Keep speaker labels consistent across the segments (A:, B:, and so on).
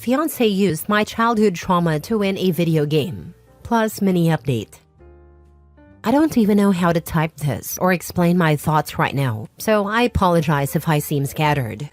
A: Fiancée used my childhood trauma to win a video game. Plus mini update. I don't even know how to type this or explain my thoughts right now, so I apologize if I seem scattered.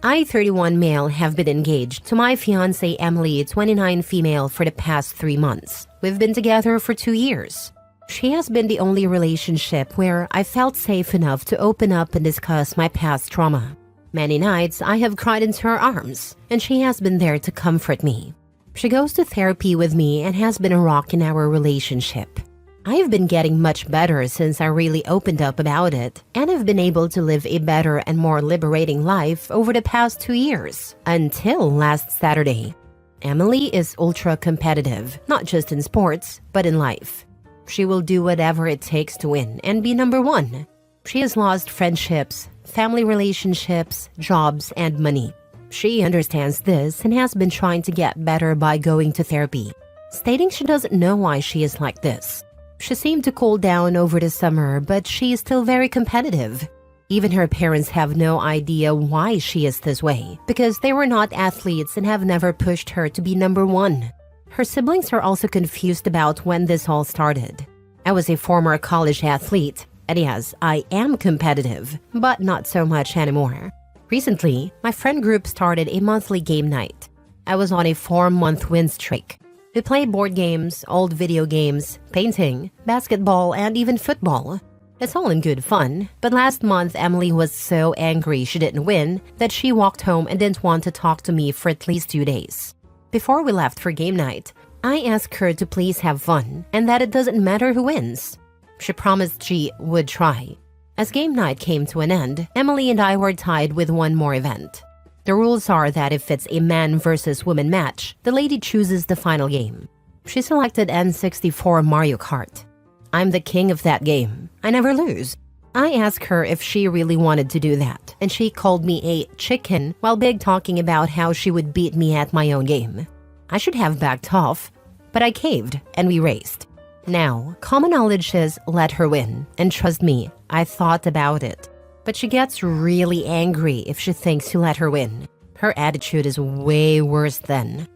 A: I, 31 male, have been engaged to my fiancée Emily, 29 female, for the past 3 months. We've been together for 2 years. She has been the only relationship where I felt safe enough to open up and discuss my past trauma. Many nights I have cried into her arms, and she has been there to comfort me. She goes to therapy with me and has been a rock in our relationship. I have been getting much better since I really opened up about it, and have been able to live a better and more liberating life over the past 2 years, until last Saturday. Emily is ultra competitive, not just in sports, but in life. She will do whatever it takes to win and be number one. She has lost friendships, family relationships, jobs, and money. She understands this and has been trying to get better by going to therapy, stating she doesn't know why she is like this. She seemed to cool down over the summer, but she is still very competitive. Even her parents have no idea why she is this way, because they were not athletes and have never pushed her to be number one. Her siblings are also confused about when this all started. I was a former college athlete, and yes, I am competitive, but not so much anymore. Recently, my friend group started a monthly game night. I was on a 4-month win streak. We play board games, old video games, painting, basketball, and even football. It's all in good fun, but last month Emily was so angry she didn't win that she walked home and didn't want to talk to me for at least 2 days. Before we left for game night, I asked her to please have fun and that it doesn't matter who wins. She promised she would try. As game night came to an end, Emily and I were tied with one more event. The rules are that if it's a man versus woman match, the lady chooses the final game. She selected N64 Mario Kart. I'm the king of that game. I never lose. I asked her if she really wanted to do that, and she called me a chicken while big talking about how she would beat me at my own game. I should have backed off, but I caved and we raced. Now, common knowledge is let her win, and trust me, I thought about it. But she gets really angry if she thinks you let her win. Her attitude is way worse then.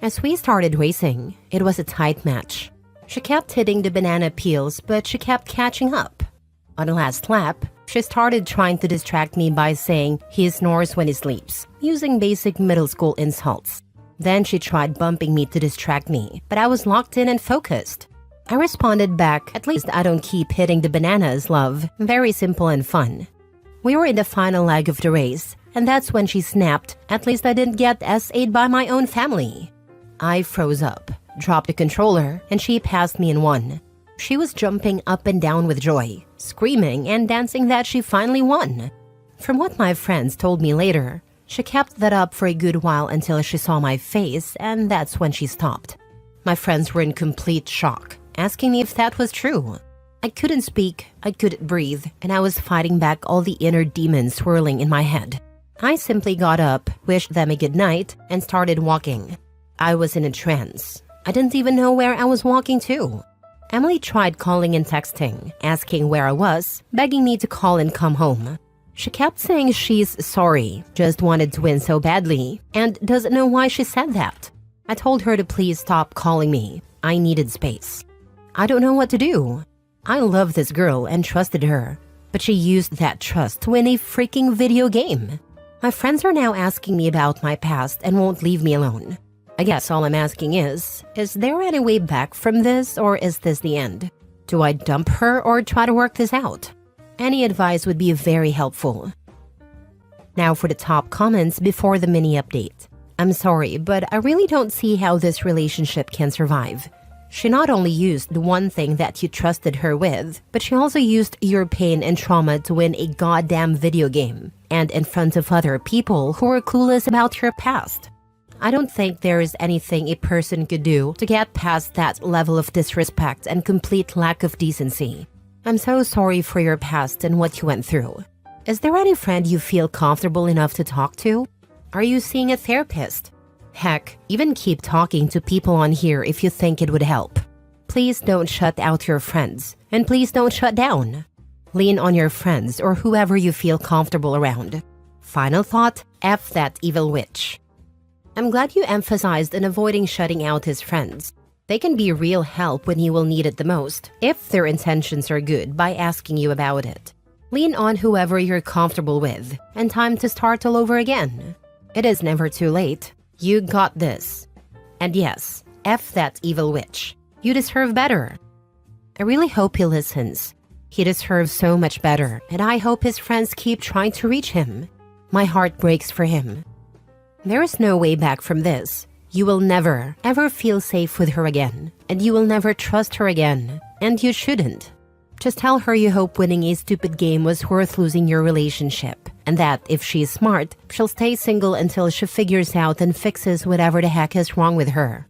A: As we started racing, it was a tight match. She kept hitting the banana peels, but she kept catching up. On the last lap, she started trying to distract me by saying he snores when he sleeps, using basic middle school insults. Then she tried bumping me to distract me, but I was locked in and focused. I responded back, at least I don't keep hitting the bananas, love. Very simple and fun. We were in the final leg of the race, and that's when she snapped, at least I didn't get SA'd by my own family. I froze up, dropped the controller, and she passed me and won. She was jumping up and down with joy, screaming and dancing that she finally won. From what my friends told me later, she kept that up for a good while until she saw my face, and that's when she stopped. My friends were in complete shock, asking me if that was true. I couldn't speak, I couldn't breathe, and I was fighting back all the inner demons swirling in my head. I simply got up, wished them a good night, and started walking. I was in a trance. I didn't even know where I was walking to. Emily tried calling and texting, asking where I was, begging me to call and come home. She kept saying she's sorry, just wanted to win so badly, and doesn't know why she said that. I told her to please stop calling me. I needed space. I don't know what to do. I love this girl and trusted her, but she used that trust to win a freaking video game. My friends are now asking me about my past and won't leave me alone. I guess all I'm asking is there any way back from this, or is this the end? Do I dump her or try to work this out? Any advice would be very helpful. Now for the top comments before the mini update. I'm sorry, but I really don't see how this relationship can survive. She not only used the one thing that you trusted her with, but she also used your pain and trauma to win a goddamn video game, and in front of other people who were clueless about your past. I don't think there is anything a person could do to get past that level of disrespect and complete lack of decency. I'm so sorry for your past and what you went through. Is there any friend you feel comfortable enough to talk to? Are you seeing a therapist? Heck, even keep talking to people on here if you think it would help. Please don't shut out your friends, and please don't shut down. Lean on your friends or whoever you feel comfortable around. Final thought, F that evil witch. I'm glad you emphasized on avoiding shutting out his friends. They can be real help when you will need it the most, if their intentions are good by asking you about it. Lean on whoever you're comfortable with, and time to start all over again. It is never too late. You got this. And yes, F that evil witch. You deserve better. I really hope he listens. He deserves so much better, and I hope his friends keep trying to reach him. My heart breaks for him. There is no way back from this. You will never, ever feel safe with her again, and you will never trust her again, and you shouldn't. Just tell her you hope winning a stupid game was worth losing your relationship, and that if she's smart, she'll stay single until she figures out and fixes whatever the heck is wrong with her.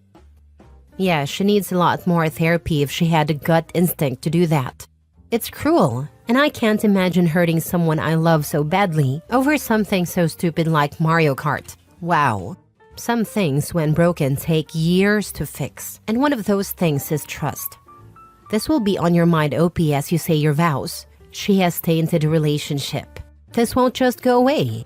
A: Yeah, she needs a lot more therapy if she had the gut instinct to do that. It's cruel, and I can't imagine hurting someone I love so badly over something so stupid like Mario Kart. Wow. Some things, when broken, take years to fix, and one of those things is trust. This will be on your mind, OP, as you say your vows. She has tainted a relationship. This won't just go away.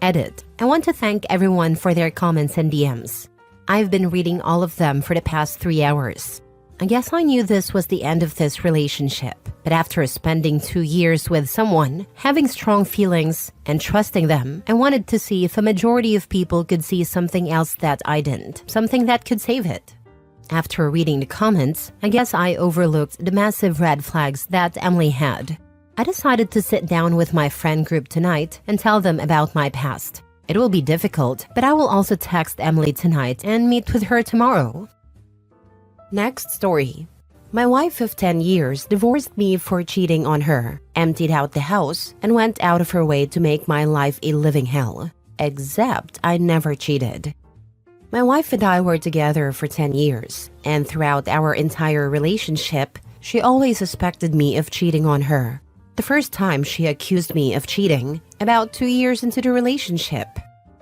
A: Edit. I want to thank everyone for their comments and DMs. I've been reading all of them for the past 3 hours. I guess I knew this was the end of this relationship, but after spending 2 years with someone, having strong feelings, and trusting them, I wanted to see if a majority of people could see something else that I didn't, something that could save it. After reading the comments, I guess I overlooked the massive red flags that Emily had. I decided to sit down with my friend group tonight and tell them about my past. It will be difficult, but I will also text Emily tonight and meet with her tomorrow. Next story. My wife of 10 years divorced me for cheating on her, emptied out the house, and went out of her way to make my life a living hell. Except I never cheated. My wife and I were together for 10 years, and throughout our entire relationship, she always suspected me of cheating on her. The first time she accused me of cheating, about 2 years into the relationship.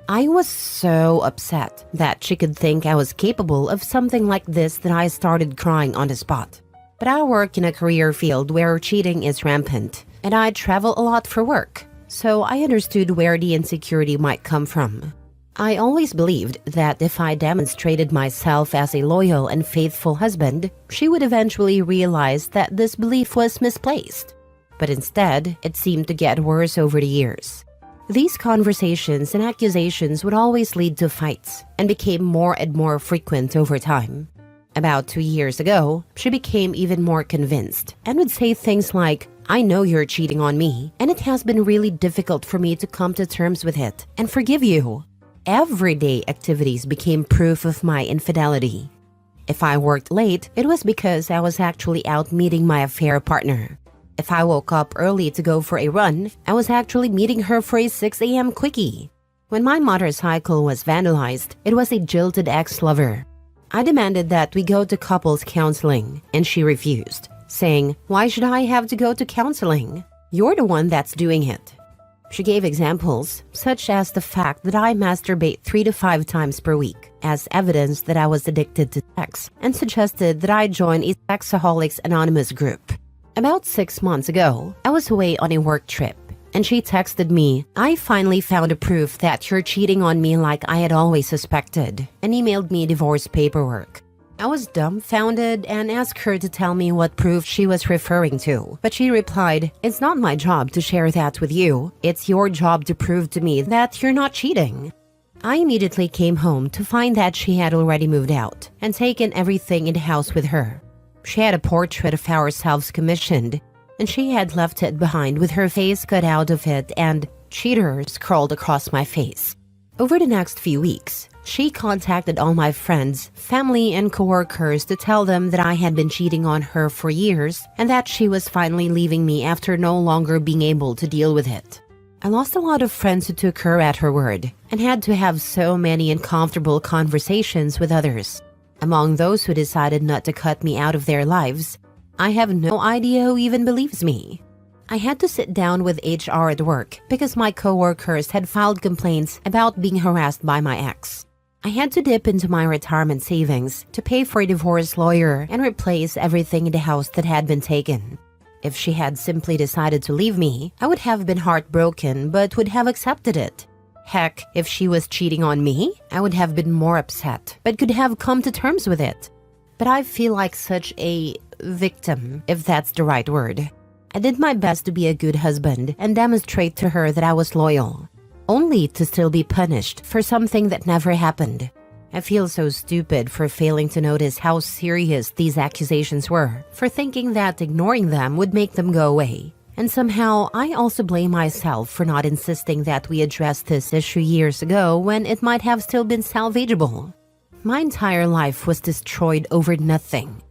A: I was so upset that she could think I was capable of something like this that I started crying on the spot. But I work in a career field where cheating is rampant, and I travel a lot for work, so I understood where the insecurity might come from. I always believed that if I demonstrated myself as a loyal and faithful husband, she would eventually realize that this belief was misplaced. But instead, it seemed to get worse over the years. These conversations and accusations would always lead to fights and became more and more frequent over time. About 2 years ago, she became even more convinced and would say things like, "I know you're cheating on me, and it has been really difficult for me to come to terms with it and forgive you." Everyday activities became proof of my infidelity. If I worked late, it was because I was actually out meeting my affair partner. If I woke up early to go for a run, I was actually meeting her for a 6 a.m. quickie. When my motorcycle was vandalized, it was a jilted ex-lover. I demanded that we go to couples counseling, and she refused, saying, "Why should I have to go to counseling? You're the one that's doing it." She gave examples, such as the fact that I masturbate 3 to 5 times per week, as evidence that I was addicted to sex, and suggested that I join a Sexaholics Anonymous group. About 6 months ago, I was away on a work trip, and she texted me, "I finally found a proof that you're cheating on me like I had always suspected," and emailed me divorce paperwork. I was dumbfounded and asked her to tell me what proof she was referring to, but she replied, "It's not my job to share that with you. It's your job to prove to me that you're not cheating." I immediately came home to find that she had already moved out and taken everything in the house with her. She had a portrait of ourselves commissioned, and she had left it behind with her face cut out of it and "cheater" scrawled across my face. Over the next few weeks, she contacted all my friends, family, and coworkers to tell them that I had been cheating on her for years and that she was finally leaving me after no longer being able to deal with it. I lost a lot of friends who took her at her word and had to have so many uncomfortable conversations with others. Among those who decided not to cut me out of their lives, I have no idea who even believes me. I had to sit down with HR at work because my coworkers had filed complaints about being harassed by my ex. I had to dip into my retirement savings to pay for a divorce lawyer and replace everything in the house that had been taken. If she had simply decided to leave me, I would have been heartbroken but would have accepted it. Heck, if she was cheating on me, I would have been more upset, but could have come to terms with it. But I feel like such a victim, if that's the right word. I did my best to be a good husband and demonstrate to her that I was loyal, only to still be punished for something that never happened. I feel so stupid for failing to notice how serious these accusations were, for thinking that ignoring them would make them go away. And somehow, I also blame myself for not insisting that we address this issue years ago when it might have still been salvageable. My entire life was destroyed over nothing.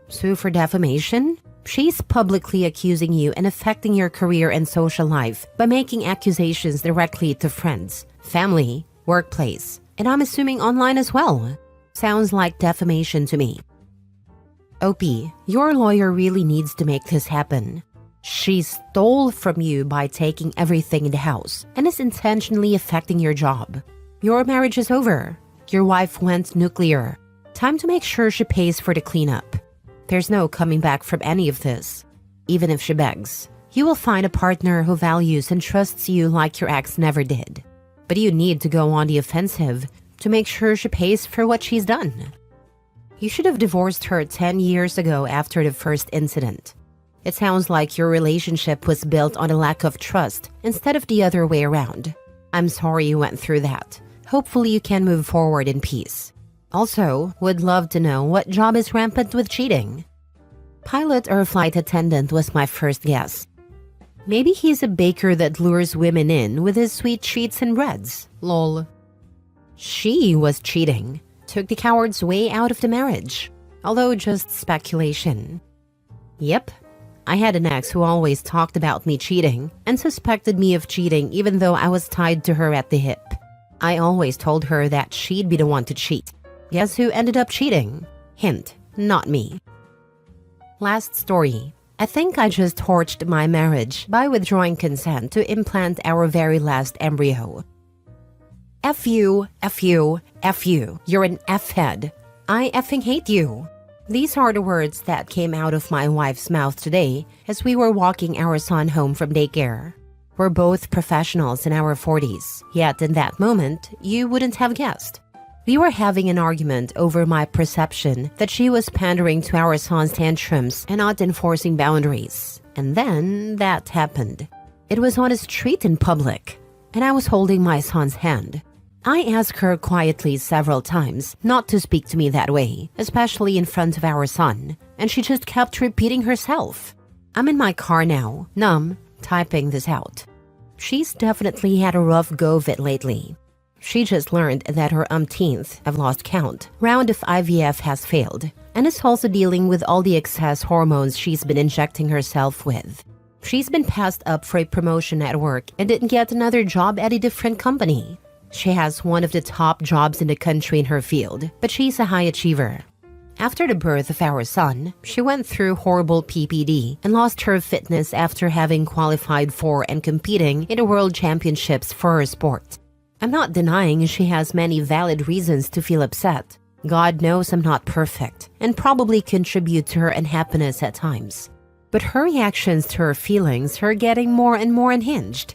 A: So for defamation, she's publicly accusing you and affecting your career and social life by making accusations directly to friends, family, workplace, and I'm assuming online as well. Sounds like defamation to me. OP, your lawyer really needs to make this happen. She stole from you by taking everything in the house and is intentionally affecting your job. Your marriage is over. Your wife went nuclear. Time to make sure she pays for the cleanup. There's no coming back from any of this. Even if she begs, you will find a partner who values and trusts you like your ex never did. But you need to go on the offensive to make sure she pays for what she's done. You should have divorced her 10 years ago after the first incident. It sounds like your relationship was built on a lack of trust instead of the other way around. I'm sorry you went through that. Hopefully you can move forward in peace. Also, would love to know what job is rampant with cheating. Pilot or flight attendant was my first guess. Maybe he's a baker that lures women in with his sweet treats and breads. Lol. She was cheating. Took the coward's way out of the marriage. Although just speculation. Yep. I had an ex who always talked about me cheating and suspected me of cheating even though I was tied to her at the hip. I always told her that she'd be the one to cheat. Guess who ended up cheating? Hint, not me. Last story. I think I just torched my marriage by withdrawing consent to implant our very last embryo. F you, F you, F you. You're an F-head. I effing hate you. These are the words that came out of my wife's mouth today as we were walking our son home from daycare. We're both professionals in our 40s, yet in that moment, you wouldn't have guessed. We were having an argument over my perception that she was pandering to our son's tantrums and not enforcing boundaries. And then that happened. It was on a street in public, and I was holding my son's hand. I asked her quietly several times not to speak to me that way, especially in front of our son, and she just kept repeating herself. I'm in my car now, numb, typing this out. She's definitely had a rough go of it lately. She just learned that her umpteenth, I've lost count, round of IVF has failed, and is also dealing with all the excess hormones she's been injecting herself with. She's been passed up for a promotion at work and didn't get another job at a different company. She has one of the top jobs in the country in her field, but she's a high achiever. After the birth of our son, she went through horrible PPD and lost her fitness after having qualified for and competing in the World Championships for her sport. I'm not denying she has many valid reasons to feel upset. God knows I'm not perfect and probably contribute to her unhappiness at times. But her reactions to her feelings are getting more and more unhinged.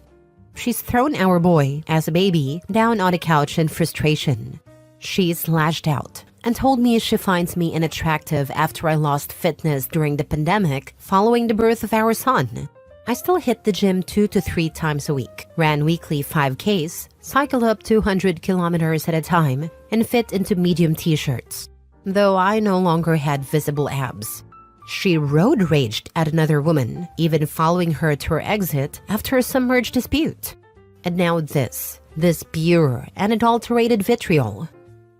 A: She's thrown our boy, as a baby, down on a couch in frustration. She's lashed out and told me she finds me unattractive after I lost fitness during the pandemic following the birth of our son. I still hit the gym 2 to 3 times a week, ran weekly 5Ks, cycled up 200 kilometers at a time, and fit into medium t-shirts, though I no longer had visible abs. She road raged at another woman, even following her to her exit after a submerged dispute. And now this pure and adulterated vitriol.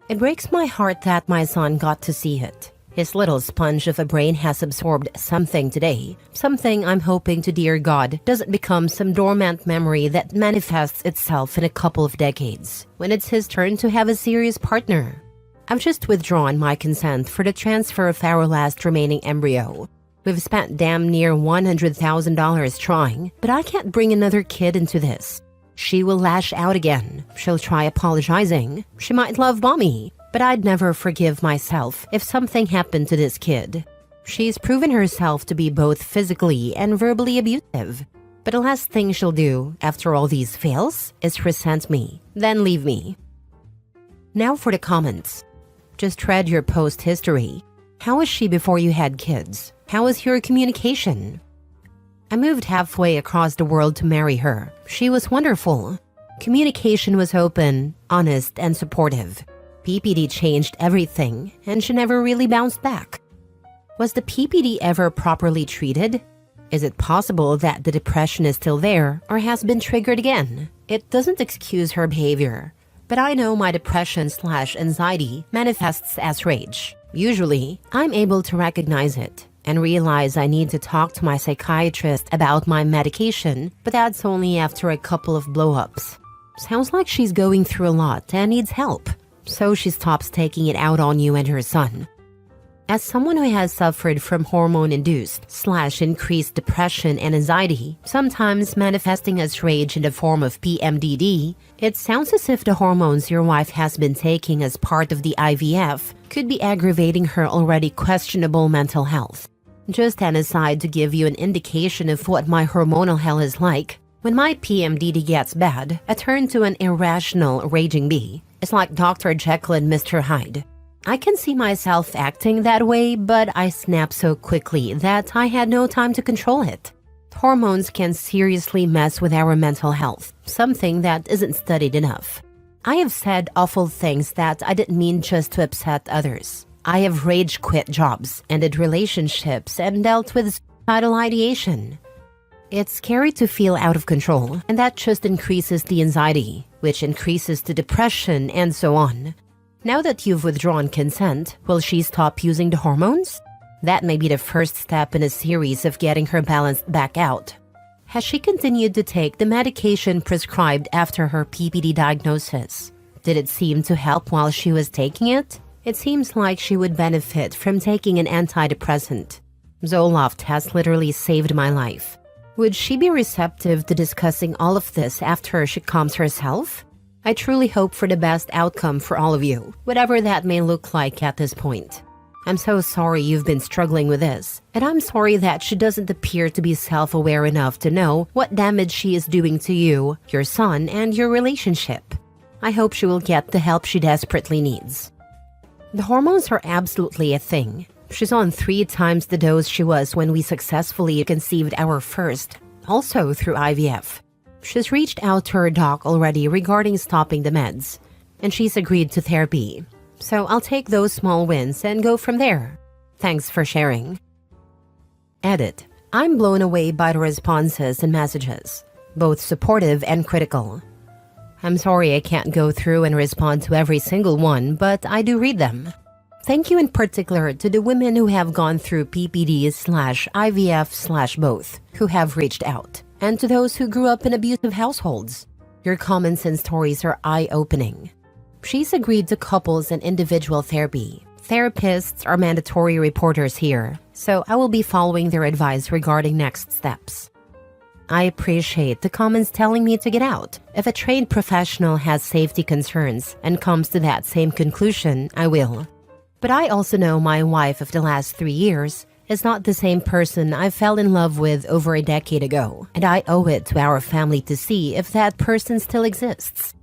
A: It breaks my heart that my son got to see it. His little sponge of a brain has absorbed something today, something I'm hoping to dear God doesn't become some dormant memory that manifests itself in a couple of decades, when it's his turn to have a serious partner. I've just withdrawn my consent for the transfer of our last remaining embryo. We've spent damn near $100,000 trying, but I can't bring another kid into this. She will lash out again. She'll try apologizing. She might love mommy, but I'd never forgive myself if something happened to this kid. She's proven herself to be both physically and verbally abusive. But the last thing she'll do after all these fails is resent me, then leave me. Now for the comments. Just read your post history. How was she before you had kids? How was your communication? I moved halfway across the world to marry her. She was wonderful. Communication was open, honest, and supportive. PPD changed everything, and she never really bounced back. Was the PPD ever properly treated? Is it possible that the depression is still there or has been triggered again? It doesn't excuse her behavior, but I know my depression/anxiety manifests as rage. Usually, I'm able to recognize it and realize I need to talk to my psychiatrist about my medication, but that's only after a couple of blow-ups. Sounds like she's going through a lot and needs help, so she stops taking it out on you and her son. As someone who has suffered from hormone-induced/increased depression and anxiety, sometimes manifesting as rage in the form of PMDD, it sounds as if the hormones your wife has been taking as part of the IVF could be aggravating her already questionable mental health. Just an aside to give you an indication of what my hormonal hell is like. When my PMDD gets bad, I turn to an irrational raging bee. It's like Dr. Jekyll and Mr. Hyde. I can see myself acting that way, but I snap so quickly that I had no time to control it. Hormones can seriously mess with our mental health, something that isn't studied enough. I have said awful things that I didn't mean just to upset others. I have rage quit jobs, ended relationships, and dealt with suicidal ideation. It's scary to feel out of control, and that just increases the anxiety, which increases the depression, and so on. Now that you've withdrawn consent, will she stop using the hormones? That may be the first step in a series of getting her balanced back out. Has she continued to take the medication prescribed after her PPD diagnosis? Did it seem to help while she was taking it? It seems like she would benefit from taking an antidepressant. Zoloft has literally saved my life. Would she be receptive to discussing all of this after she calms herself? I truly hope for the best outcome for all of you, whatever that may look like at this point. I'm so sorry you've been struggling with this, and I'm sorry that she doesn't appear to be self-aware enough to know what damage she is doing to you, your son, and your relationship. I hope she will get the help she desperately needs. The hormones are absolutely a thing. She's on 3 times the dose she was when we successfully conceived our first, also through IVF. She's reached out to her doc already regarding stopping the meds, and she's agreed to therapy. So I'll take those small wins and go from there. Thanks for sharing. Edit. I'm blown away by the responses and messages, both supportive and critical. I'm sorry I can't go through and respond to every single one, but I do read them. Thank you in particular to the women who have gone through PPD/IVF/both, who have reached out, and to those who grew up in abusive households. Your comments and stories are eye-opening. She's agreed to couples and individual therapy. Therapists are mandatory reporters here, so I will be following their advice regarding next steps. I appreciate the comments telling me to get out. If a trained professional has safety concerns and comes to that same conclusion, I will. But I also know my wife of the last 3 years is not the same person I fell in love with over a decade ago, and I owe it to our family to see if that person still exists.